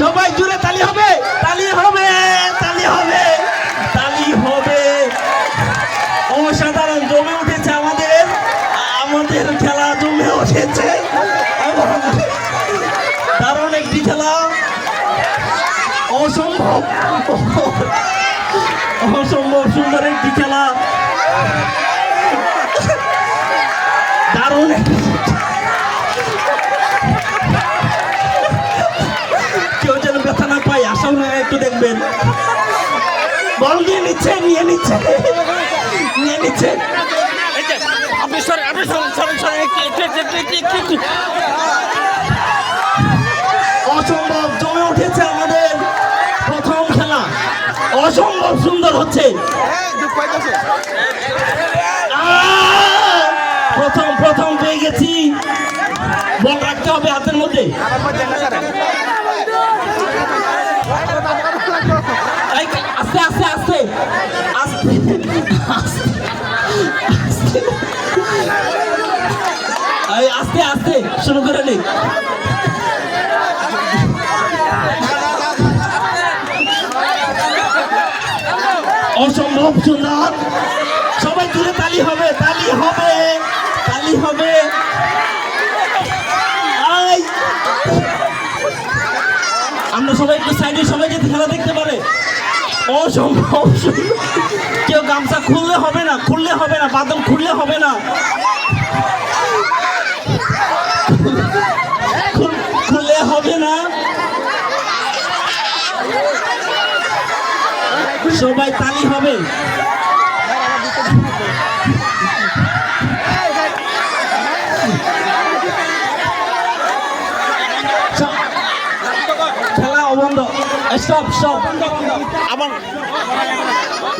সবাই জুড়ে তালি হবে, তালি হবে, তালি হবে, তালি হবে। অসাধারণ জমে উঠেছে আমাদের আমাদের খেলা, জমে উঠেছে। দারুণ একটি খেলা, অসম্ভব অসম্ভব সুন্দর একটি খেলা, দারুণ একটি। কেউ যেন ব্যথা না পায়, আশা নয়, একটু দেখবেন। বল নিয়ে নিচ্ছে, নিয়ে নিচ্ছে, নিয়ে নিচ্ছে। অসম্ভব জমে উঠেছে আমাদের প্রথম খেলা, অসম্ভব সুন্দর হচ্ছে। প্রথম প্রথম পেয়ে গেছি, বল রাখতে হবে হাতের মধ্যে। আস্তে আস্তে আস্তে আস্তে আস্তে আস্তে শুরু করে নি। অসম্ভব সুন্দর, সবাই জুড়ে তালি হবে, তালি হবে, তালি হবে। আমরা সবাই একটু সাইডে, সবাই যাতে খেলা দেখতে পারে। অসম্ভব সুন্দর। কেউ গামছা খুললে হবে না, খুললে হবে না, বাদল খুললে হবে না, খুললে হবে না। সবাই তালি হবে। খেলা অবন্ধ, স্টপ স্টপ।